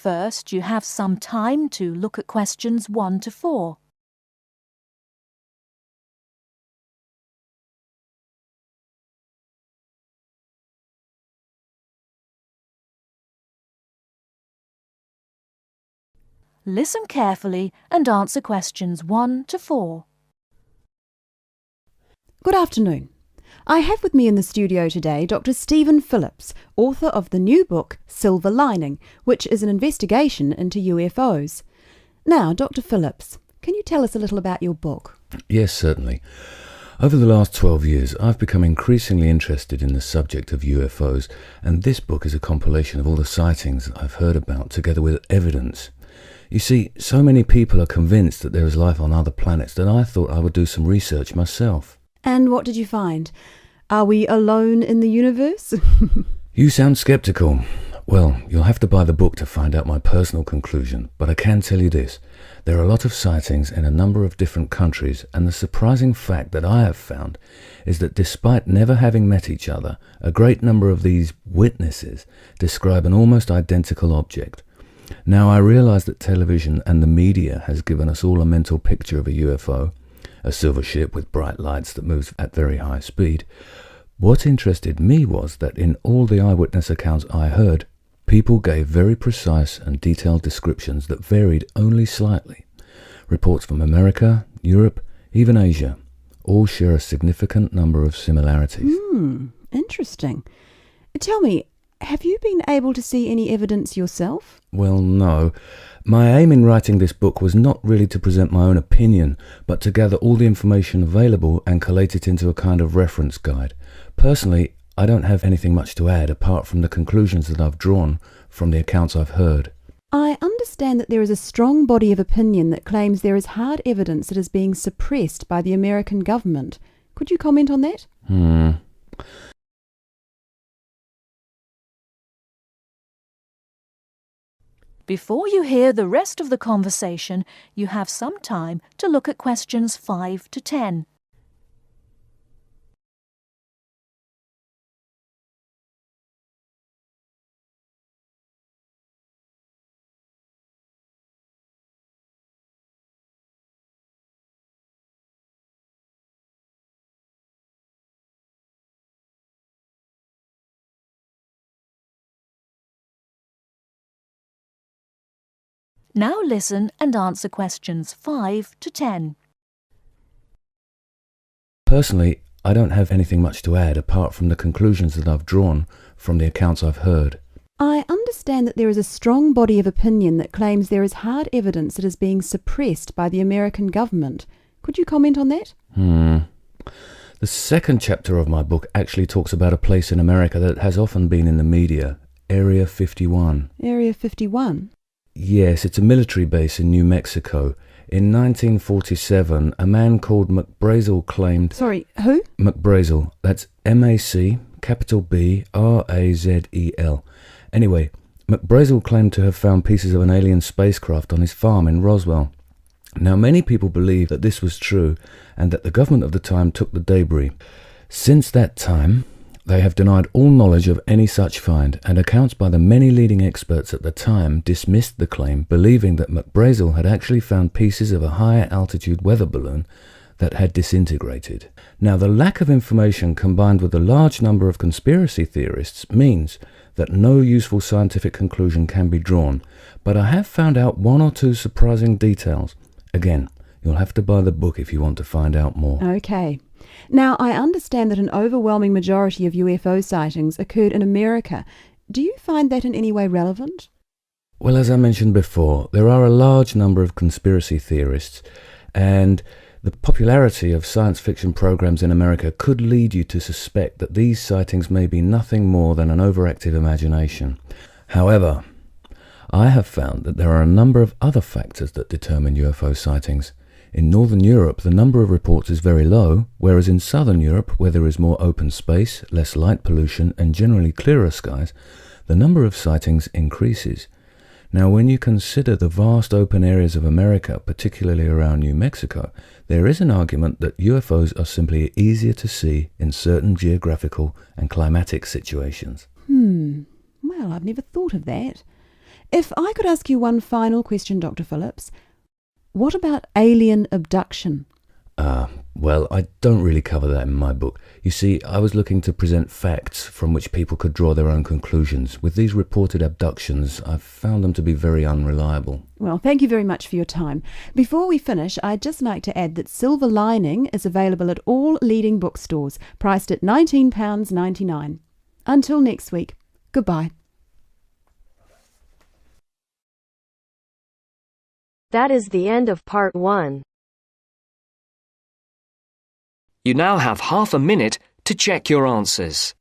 First, you have some time to look at questions 1 to 4. Listen carefully and answer questions 1 to 4. Good afternoon. I have with me in the studio today Dr. Stephen Phillips, author of the new book Silver Lining, which is an investigation into UFOs. Now, Dr. Phillips, can you tell us a little about your book? Yes, certainly. Over the last 12 years, I've become increasingly interested in the subject of UFOs, and this book is a compilation of all the sightings I've heard about, together with evidence. You see, so many people are convinced that there is life on other planets that I thought I would do some research myself. And what did you find? Are we alone in the universe? You sound sceptical. Well, you'll have to buy the book to find out my personal conclusion, but I can tell you this. There are a lot of sightings in a number of different countries, and the surprising fact that I have found is that despite never having met each other, a great number of these witnesses describe an almost identical object. Now, I realize that television and the media has given us all a mental picture of a UFO, a silver ship with bright lights that moves at very high speed. What interested me was that in all the eyewitness accounts I heard, people gave very precise and detailed descriptions that varied only slightly. Reports from America, Europe, even Asia, all share a significant number of similarities. Interesting. Tell me, have you been able to see any evidence yourself? Well, no. My aim in writing this book was not really to present my own opinion, but to gather all the information available and collate it into a kind of reference guide. Personally, I don't have anything much to add apart from the conclusions that I've drawn from the accounts I've heard. I understand that there is a strong body of opinion that claims there is hard evidence that is being suppressed by the American government. Could you comment on that? Before you hear the rest of the conversation, you have some time to look at questions 5 to 10. Now listen and answer questions 5 to 10. Personally, I don't have anything much to add apart from the conclusions that I've drawn from the accounts I've heard. I understand that there is a strong body of opinion that claims there is hard evidence that is being suppressed by the American government. Could you comment on that? The second chapter of my book actually talks about a place in America that has often been in the media, Area 51. Area 51? Yes, it's a military base in New Mexico. In 1947, a man called McBrazel claimed... Sorry, who? McBrazel. That's M-A-C, capital B, R-A-Z-E-L. Anyway, McBrazel claimed to have found pieces of an alien spacecraft on his farm in Roswell. Now, many people believe that this was true and that the government of the time took the debris. Since that time, they have denied all knowledge of any such find, and accounts by the many leading experts at the time dismissed the claim, believing that McBrazel had actually found pieces of a higher altitude weather balloon that had disintegrated. Now, the lack of information combined with the large number of conspiracy theorists means that no useful scientific conclusion can be drawn, but I have found out one or two surprising details. Again, you'll have to buy the book if you want to find out more. Okay. Now, I understand that an overwhelming majority of UFO sightings occurred in America. Do you find that in any way relevant? Well, as I mentioned before, there are a large number of conspiracy theorists, and the popularity of science fiction programs in America could lead you to suspect that these sightings may be nothing more than an overactive imagination. However, I have found that there are a number of other factors that determine UFO sightings. In Northern Europe, the number of reports is very low, whereas in Southern Europe, where there is more open space, less light pollution, and generally clearer skies, the number of sightings increases. Now, when you consider the vast open areas of America, particularly around New Mexico, there is an argument that UFOs are simply easier to see in certain geographical and climatic situations. Well, I've never thought of that. If I could ask you one final question, Dr. Phillips, what about alien abduction? Well, I don't really cover that in my book. You see, I was looking to present facts from which people could draw their own conclusions. With these reported abductions, I've found them to be very unreliable. Well, thank you very much for your time. Before we finish, I'd just like to add that Silver Lining is available at all leading bookstores, priced at £19.99. Until next week, goodbye. That is the end of part 1. You now have half a minute to check your answers.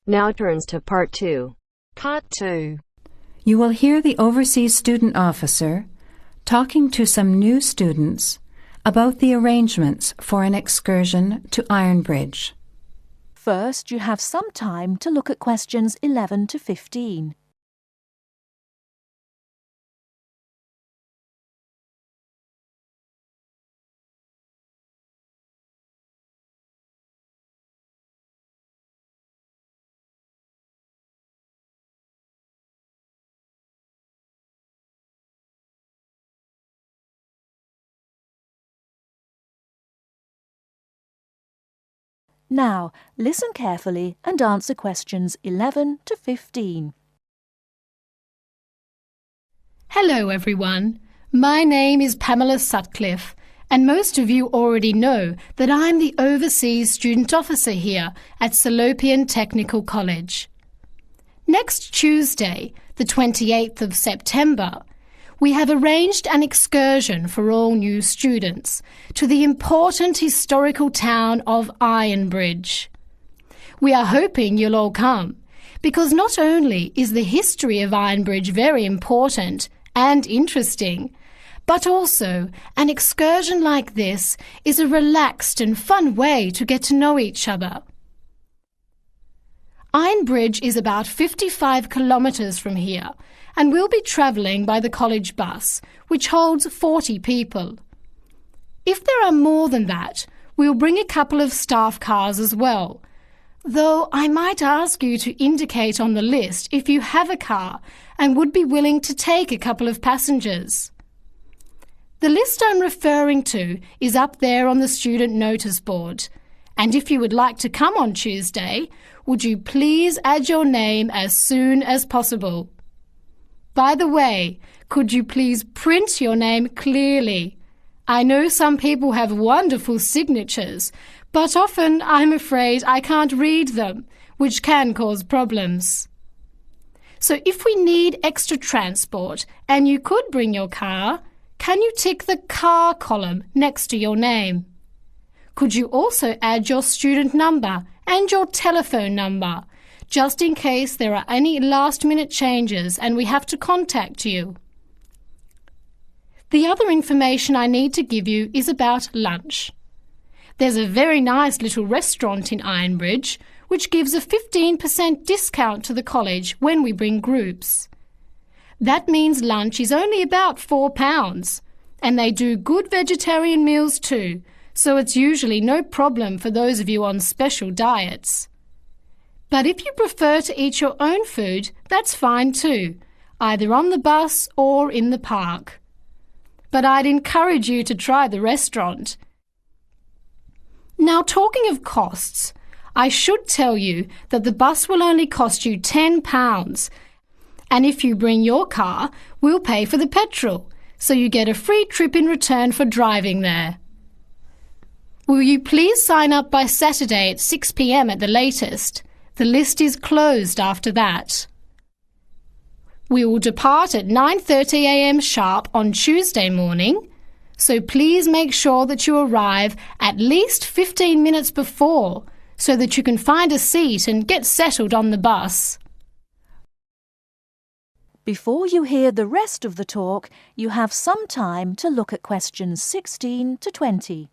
Now turns to part 2. Part 2. You will hear the overseas student officer talking to some new students about the arrangements for an excursion to Ironbridge. First, you have some time to look at questions 11 to 15. Now, listen carefully and answer questions 11 to 15. Hello everyone, my name is Pamela Sutcliffe and most of you already know that I'm the Overseas Student Officer here at Salopian Technical College. Next Tuesday, the 28th of September, we have arranged an excursion for all new students to the important historical town of Ironbridge. We are hoping you'll all come, because not only is the history of Ironbridge very important and interesting, but also an excursion like this is a relaxed and fun way to get to know each other. Ironbridge is about 55 kilometres from here, and we'll be travelling by the college bus, which holds 40 people. If there are more than that, we'll bring a couple of staff cars as well, though I might ask you to indicate on the list if you have a car and would be willing to take a couple of passengers. The list I'm referring to is up there on the student notice board, and if you would like to come on Tuesday, would you please add your name as soon as possible? By the way, could you please print your name clearly? I know some people have wonderful signatures, but often I'm afraid I can't read them, which can cause problems. So if we need extra transport and you could bring your car, can you tick the car column next to your name? Could you also add your student number and your telephone number, just in case there are any last-minute changes and we have to contact you? The other information I need to give you is about lunch. There's a very nice little restaurant in Ironbridge which gives a 15% discount to the college when we bring groups. That means lunch is only about £4, and they do good vegetarian meals too, so it's usually no problem for those of you on special diets. But if you prefer to eat your own food, that's fine too, either on the bus or in the park. But I'd encourage you to try the restaurant. Now, talking of costs, I should tell you that the bus will only cost you £10, and if you bring your car, we'll pay for the petrol, so you get a free trip in return for driving there. Will you please sign up by Saturday at 6 p.m. at the latest? The list is closed after that. We will depart at 9:30 a.m. sharp on Tuesday morning, so please make sure that you arrive at least 15 minutes before so that you can find a seat and get settled on the bus. Before you hear the rest of the talk, you have some time to look at questions 16 to 20.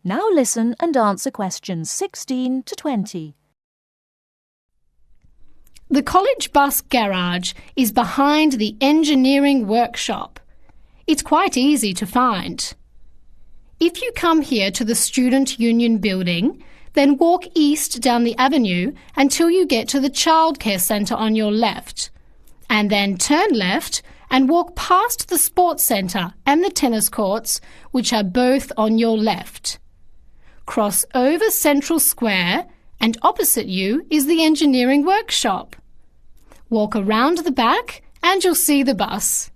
Now listen and answer questions 16 to 20. The college bus garage is behind the engineering workshop. It's quite easy to find. If you come here to the Student Union building, then walk east down the avenue until you get to the childcare centre on your left, and then turn left and walk past the sports centre and the tennis courts, which are both on your left. Cross over Central Square, and opposite you is the engineering workshop. Walk around the back and you'll see the bus.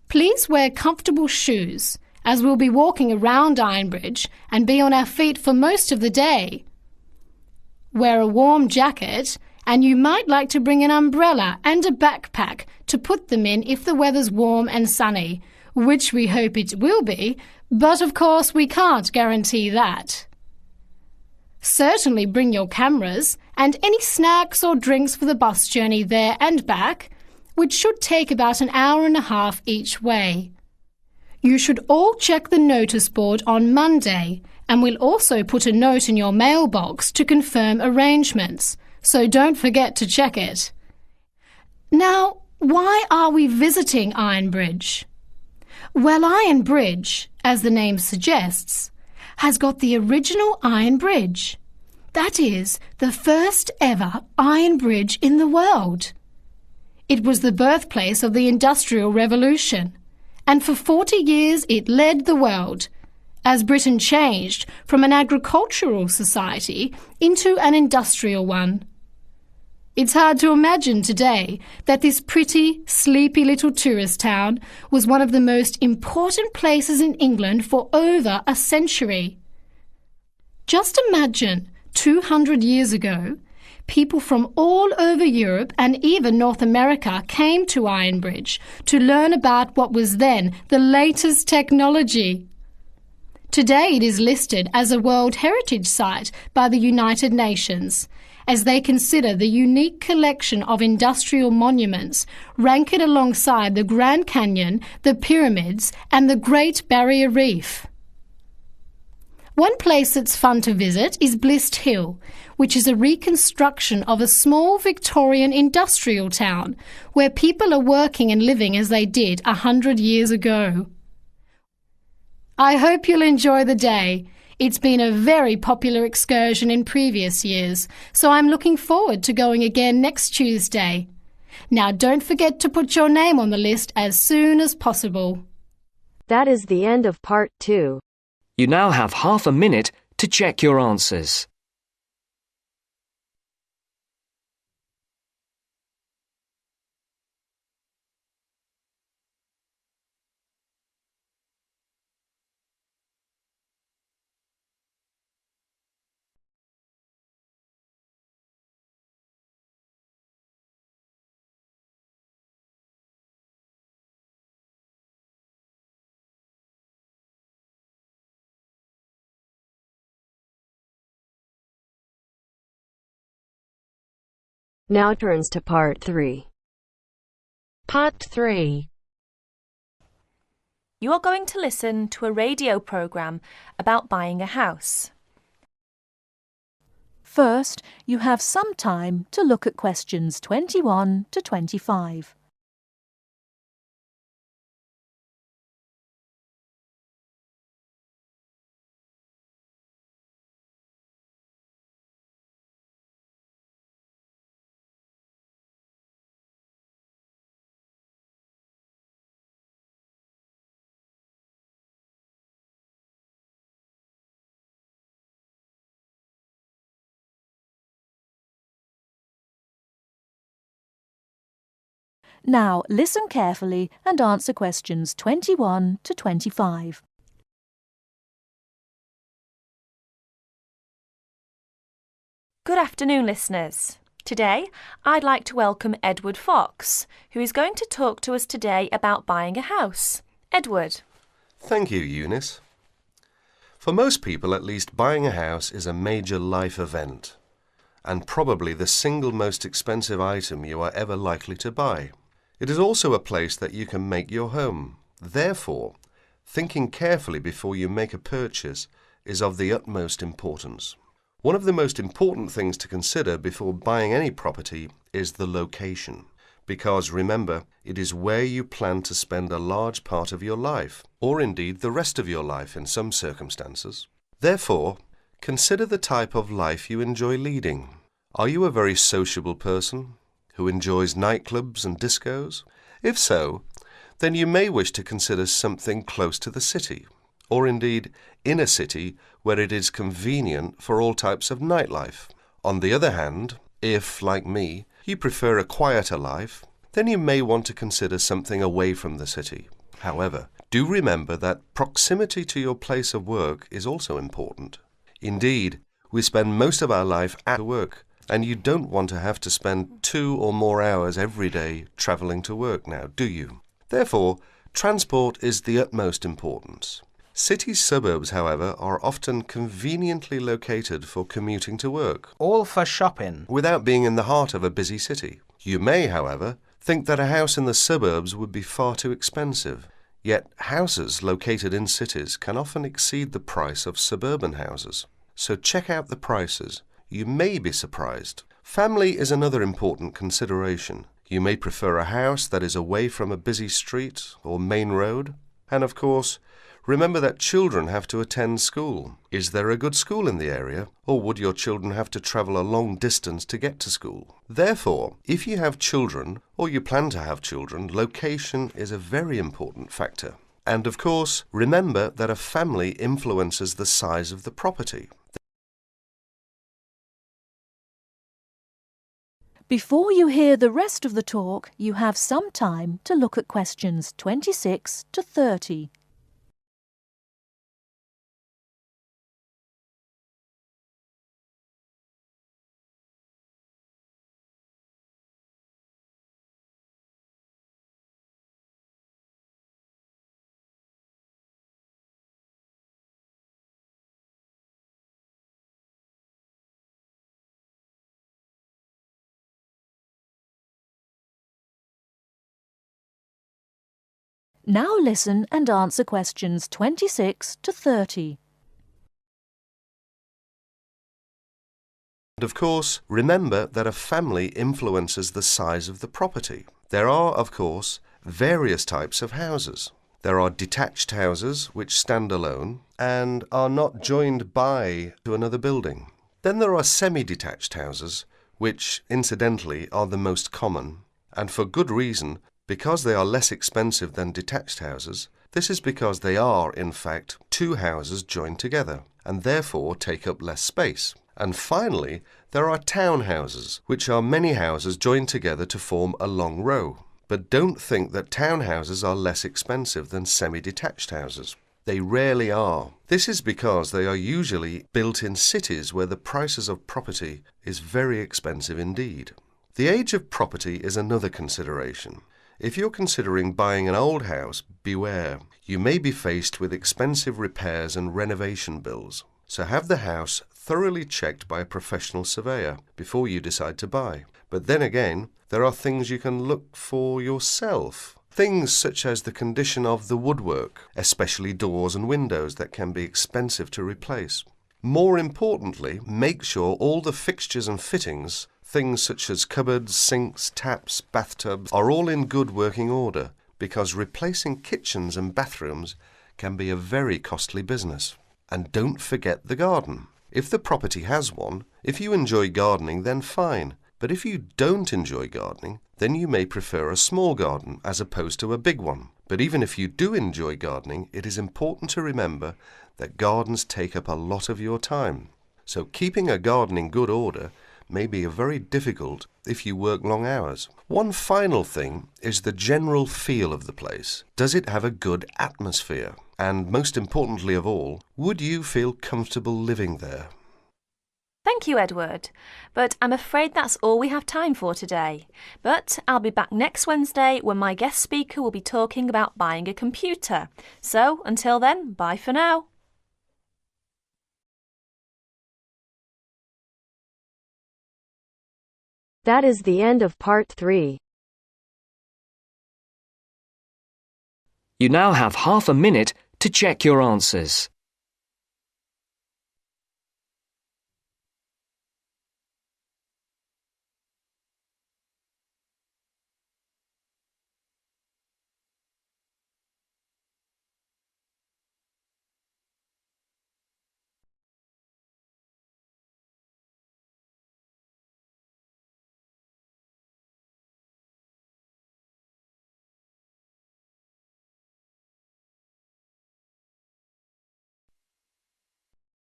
Please wear comfortable shoes, as we'll be walking around Ironbridge and be on our feet for most of the day. Wear a warm jacket, and you might like to bring an umbrella and a backpack to put them in if the weather's warm and sunny, which we hope it will be, but of course we can't guarantee that. Certainly bring your cameras and any snacks or drinks for the bus journey there and back, which should take about an hour and a half each way. You should all check the notice board on Monday, and we'll also put a note in your mailbox to confirm arrangements, so don't forget to check it. Now, why are we visiting Ironbridge? Well, Iron Bridge, as the name suggests, has got the original iron bridge. That is, the first ever iron bridge in the world. It was the birthplace of the Industrial Revolution, and for 40 years it led the world, as Britain changed from an agricultural society into an industrial one. It's hard to imagine today that this pretty, sleepy little tourist town was one of the most important places in England for over a century. Just imagine, 200 years ago, people from all over Europe and even North America came to Ironbridge to learn about what was then the latest technology. Today it is listed as a World Heritage Site by the United Nations, as they consider the unique collection of industrial monuments rank it alongside the Grand Canyon, the pyramids and the Great Barrier Reef. One place that's fun to visit is Blist Hill, which is a reconstruction of a small Victorian industrial town where people are working and living as they did 100 years ago. I hope you'll enjoy the day. It's been a very popular excursion in previous years, so I'm looking forward to going again next Tuesday. Now don't forget to put your name on the list as soon as possible. That is the end of part 2. You now have half a minute to check your answers. Now turns to part 3. Part 3. You are going to listen to a radio programme about buying a house. First, you have some time to look at questions 21 to 25. Now listen carefully and answer questions 21 to 25. Good afternoon, listeners. Today, I'd like to welcome Edward Fox, who is going to talk to us today about buying a house. Edward. Thank you, Eunice. For most people, at least, buying a house is a major life event, and probably the single most expensive item you are ever likely to buy. It is also a place that you can make your home. Therefore, thinking carefully before you make a purchase is of the utmost importance. One of the most important things to consider before buying any property is the location, because remember, it is where you plan to spend a large part of your life, or indeed the rest of your life in some circumstances. Therefore, consider the type of life you enjoy leading. Are you a very sociable person who enjoys nightclubs and discos? If so, then you may wish to consider something close to the city, or indeed in a city where it is convenient for all types of nightlife. On the other hand, if, like me, you prefer a quieter life, then you may want to consider something away from the city. However, do remember that proximity to your place of work is also important. Indeed, we spend most of our life at work, and you don't want to have to spend 2 or more hours every day travelling to work now, do you? Therefore, transport is the utmost importance. City suburbs, however, are often conveniently located for commuting to work, all for shopping, without being in the heart of a busy city. You may, however, think that a house in the suburbs would be far too expensive. Yet houses located in cities can often exceed the price of suburban houses. So check out the prices. You may be surprised. Family is another important consideration. You may prefer a house that is away from a busy street or main road. And of course, remember that children have to attend school. Is there a good school in the area, or would your children have to travel a long distance to get to school? Therefore, if you have children, or you plan to have children, location is a very important factor. And of course, remember that a family influences the size of the property. Before you hear the rest of the talk, you have some time to look at questions 26 to 30. Now listen and answer questions 26 to 30. And of course, remember that a family influences the size of the property. There are, of course, various types of houses. There are detached houses which stand alone and are not joined by to another building. Then there are semi-detached houses, which, incidentally, are the most common, and for good reason, because they are less expensive than detached houses. This is because they are, in fact, 2 houses joined together, and therefore take up less space. And finally, there are townhouses, which are many houses joined together to form a long row. But don't think that townhouses are less expensive than semi-detached houses. They rarely are. This is because they are usually built in cities where the prices of property is very expensive indeed. The age of property is another consideration. If you're considering buying an old house, beware. You may be faced with expensive repairs and renovation bills. So have the house thoroughly checked by a professional surveyor before you decide to buy. But then again, there are things you can look for yourself. Things such as the condition of the woodwork, especially doors and windows that can be expensive to replace. More importantly, make sure all the fixtures and fittings, things such as cupboards, sinks, taps, bathtubs, are all in good working order, because replacing kitchens and bathrooms can be a very costly business. And don't forget the garden. If the property has one, if you enjoy gardening, then fine. But if you don't enjoy gardening, then you may prefer a small garden as opposed to a big one. But even if you do enjoy gardening, it is important to remember that gardens take up a lot of your time. So keeping a garden in good order may be very difficult if you work long hours. One final thing is the general feel of the place. Does it have a good atmosphere? And most importantly of all, would you feel comfortable living there? Thank you, Edward. But I'm afraid that's all we have time for today. But I'll be back next Wednesday when my guest speaker will be talking about buying a computer. So until then, bye for now. That is the end of part 3. You now have half a minute to check your answers.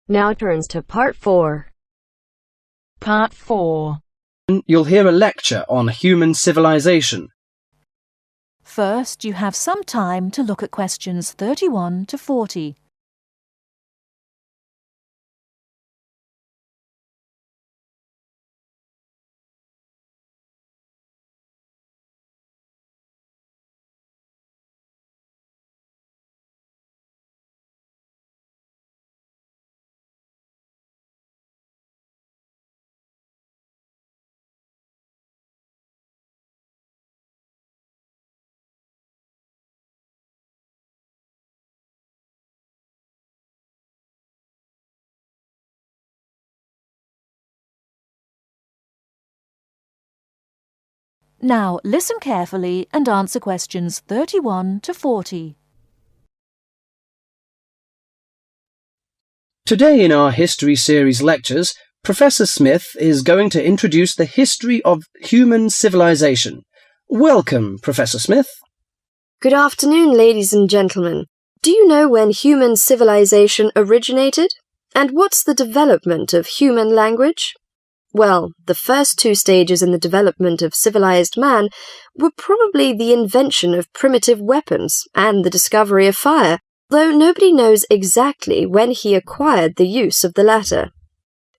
Now turns to part 4. Part 4. You'll hear a lecture on human civilization. First, you have some time to look at questions 31 to 40. Now listen carefully and answer questions 31 to 40. Today in our History Series lectures, Professor Smith is going to introduce the history of human civilization. Welcome, Professor Smith. Good afternoon, ladies and gentlemen. Do you know when human civilization originated? And what's the development of human language? Well, the first 2 stages in the development of civilized man were probably the invention of primitive weapons and the discovery of fire, though nobody knows exactly when he acquired the use of the latter.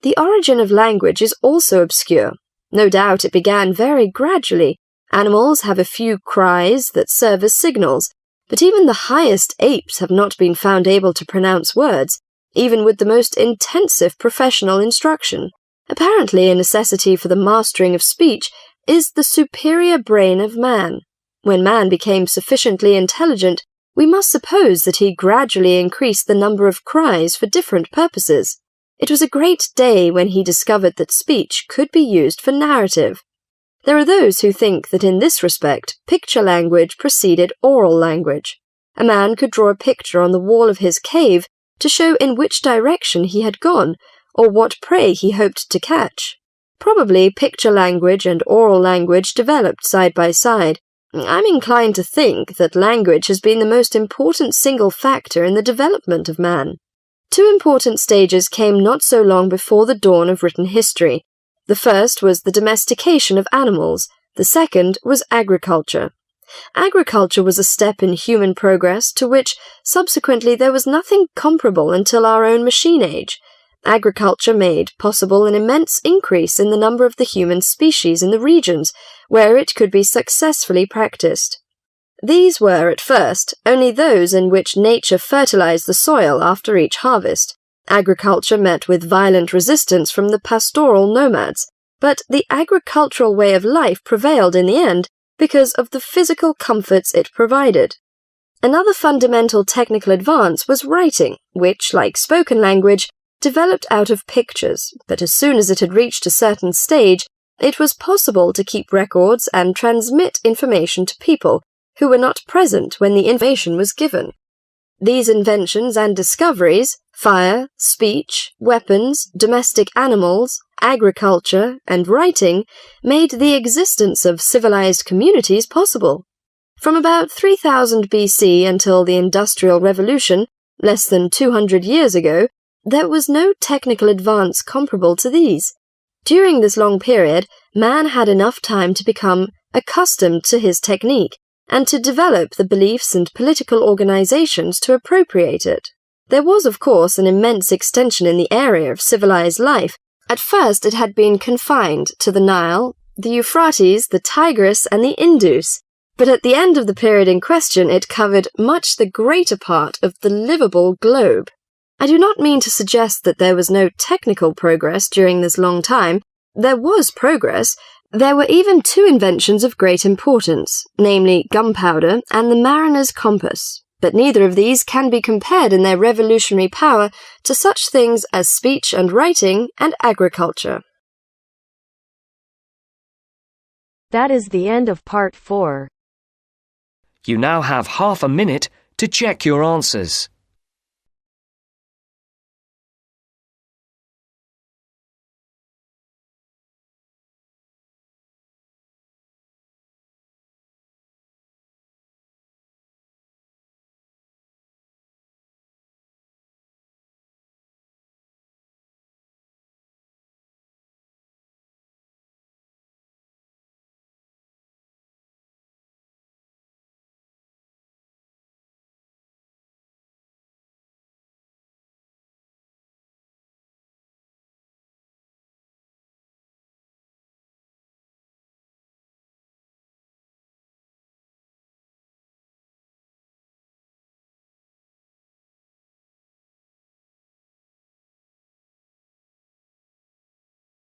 The origin of language is also obscure. No doubt it began very gradually. Animals have a few cries that serve as signals, but even the highest apes have not been found able to pronounce words, even with the most intensive professional instruction. Apparently, a necessity for the mastering of speech is the superior brain of man. When man became sufficiently intelligent, we must suppose that he gradually increased the number of cries for different purposes. It was a great day when he discovered that speech could be used for narrative. There are those who think that in this respect, picture language preceded oral language. A man could draw a picture on the wall of his cave to show in which direction he had gone, or what prey he hoped to catch. Probably picture language and oral language developed side by side. I'm inclined to think that language has been the most important single factor in the development of man. 2 important stages came not so long before the dawn of written history. The first was the domestication of animals. The second was agriculture. Agriculture was a step in human progress to which, subsequently, there was nothing comparable until our own machine age. Agriculture made possible an immense increase in the number of the human species in the regions where it could be successfully practiced. These were, at first, only those in which nature fertilized the soil after each harvest. Agriculture met with violent resistance from the pastoral nomads, but the agricultural way of life prevailed in the end because of the physical comforts it provided. Another fundamental technical advance was writing, which, like spoken language, developed out of pictures, but as soon as it had reached a certain stage, it was possible to keep records and transmit information to people who were not present when the information was given. These inventions and discoveries, fire, speech, weapons, domestic animals, agriculture, and writing, made the existence of civilized communities possible. From about 3000 BC until the Industrial Revolution, less than 200 years ago, there was no technical advance comparable to these. During this long period, man had enough time to become accustomed to his technique and to develop the beliefs and political organizations to appropriate it. There was, of course, an immense extension in the area of civilized life. At first it had been confined to the Nile, the Euphrates, the Tigris, and the Indus, but at the end of the period in question it covered much the greater part of the livable globe. I do not mean to suggest that there was no technical progress during this long time. There was progress. There were even two inventions of great importance, namely gunpowder and the mariner's compass. But neither of these can be compared in their revolutionary power to such things as speech and writing and agriculture. That is the end of part 4. You now have half a minute to check your answers.